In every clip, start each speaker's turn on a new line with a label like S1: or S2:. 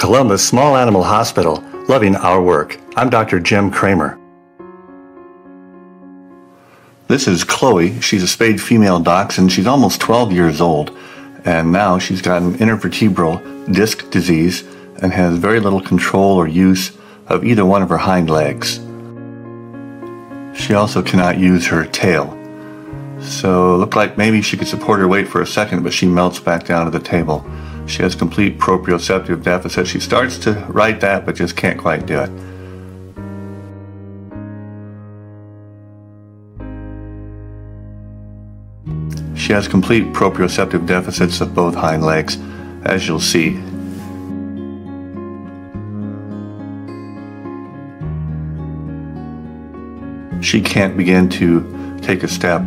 S1: Columbus Small Animal Hospital, loving our work. I'm Dr. Jim Kramer. This is Chloe. She's a spayed female dachshund. She's almost 12 years old, and now she's got an intervertebral disc disease and has very little control or use of either one of her hind legs. She also cannot use her tail. So it looked like maybe she could support her weight for a second, but she melts back down to the table. She has complete proprioceptive deficit. She starts to write that, but just can't quite do it. She has complete proprioceptive deficits of both hind legs, as you'll see. She can't begin to take a step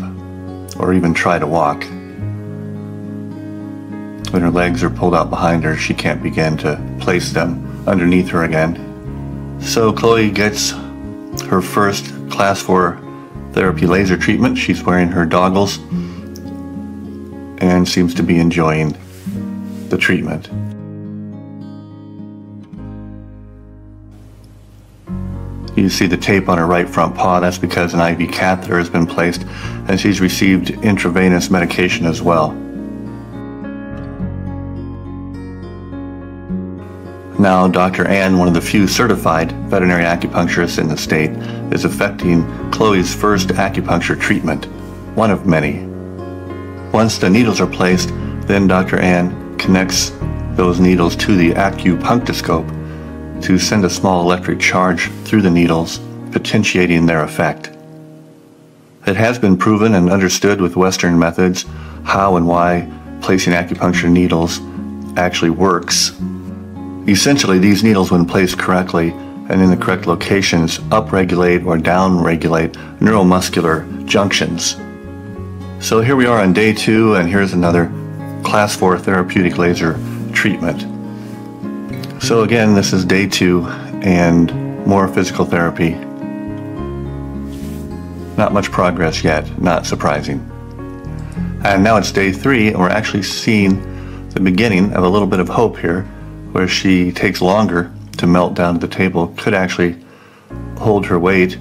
S1: or even try to walk. When her legs are pulled out behind her, she can't begin to place them underneath her again. So Chloe gets her first class 4 therapy laser treatment. She's wearing her goggles and seems to be enjoying the treatment. You see the tape on her right front paw. That's because an IV catheter has been placed, and she's received intravenous medication as well. Now, Dr. Ann, one of the few certified veterinary acupuncturists in the state, is effecting Chloe's first acupuncture treatment, one of many. Once the needles are placed, then Dr. Ann connects those needles to the acupunctoscope to send a small electric charge through the needles, potentiating their effect. It has been proven and understood with Western methods how and why placing acupuncture needles actually works. Essentially, these needles, when placed correctly and in the correct locations, upregulate or downregulate neuromuscular junctions. So here we are on day 2, and here's another class 4 therapeutic laser treatment. So again, this is day 2 and more physical therapy. Not much progress yet, not surprising. And now it's day 3, and we're actually seeing the beginning of a little bit of hope here, where she takes longer to melt down to the table, could actually hold her weight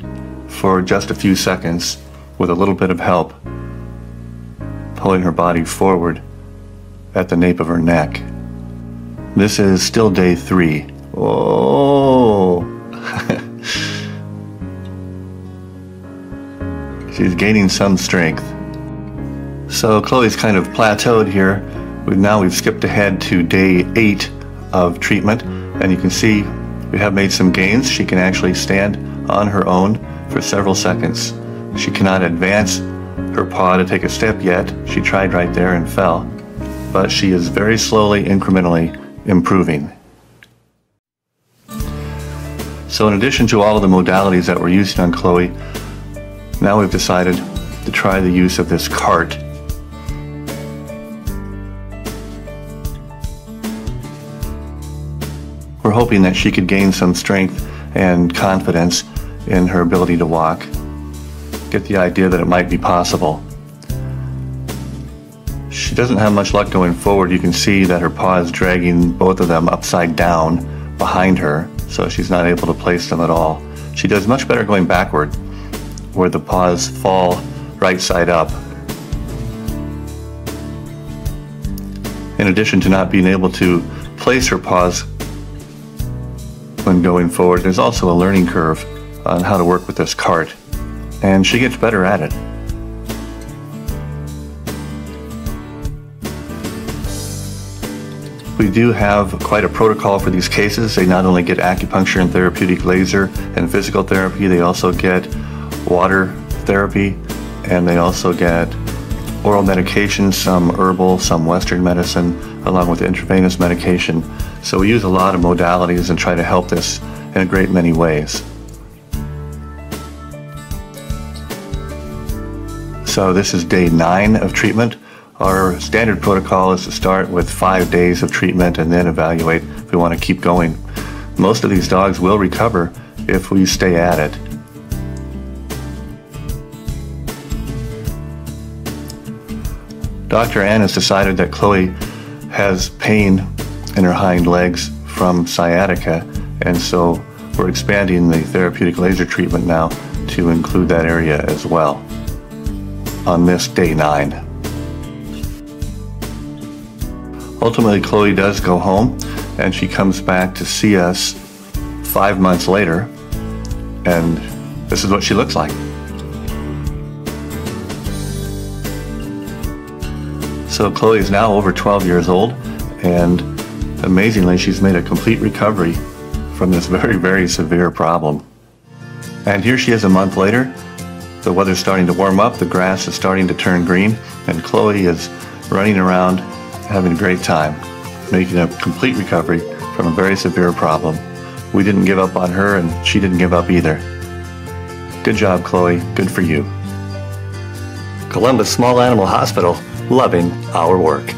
S1: for just a few seconds with a little bit of help, pulling her body forward at the nape of her neck. This is still day 3. Oh! She's gaining some strength. So Chloe's kind of plateaued here. Now we've skipped ahead to day 8 of treatment, and you can see we have made some gains. She can actually stand on her own for several seconds. She cannot advance her paw to take a step yet. She tried right there and fell, but she is very slowly, incrementally improving. So in addition to all of the modalities that we're using on Chloe, now we've decided to try the use of this cart. We're hoping that she could gain some strength and confidence in her ability to walk, get the idea that it might be possible. She doesn't have much luck going forward. You can see that her paw is dragging both of them upside down behind her, so she's not able to place them at all. She does much better going backward, where the paws fall right side up. In addition to not being able to place her paws when going forward, there's also a learning curve on how to work with this cart, and she gets better at it. We do have quite a protocol for these cases. They not only get acupuncture and therapeutic laser and physical therapy, they also get water therapy, and they also get oral medication, some herbal, some Western medicine, along with intravenous medication. So we use a lot of modalities and try to help this in a great many ways. So this is day 9 of treatment. Our standard protocol is to start with 5 days of treatment and then evaluate if we want to keep going. Most of these dogs will recover if we stay at it. Dr. Ann has decided that Chloe has pain in her hind legs from sciatica, and so we're expanding the therapeutic laser treatment now to include that area as well on this day 9. Ultimately, Chloe does go home, and she comes back to see us 5 months later, and this is what she looks like. So Chloe is now over 12 years old, and amazingly, she's made a complete recovery from this very, very severe problem. And here she is a month later. The weather's starting to warm up, the grass is starting to turn green, and Chloe is running around having a great time, making a complete recovery from a very severe problem. We didn't give up on her, and she didn't give up either. Good job, Chloe. Good for you. Columbus Small Animal Hospital, loving our work.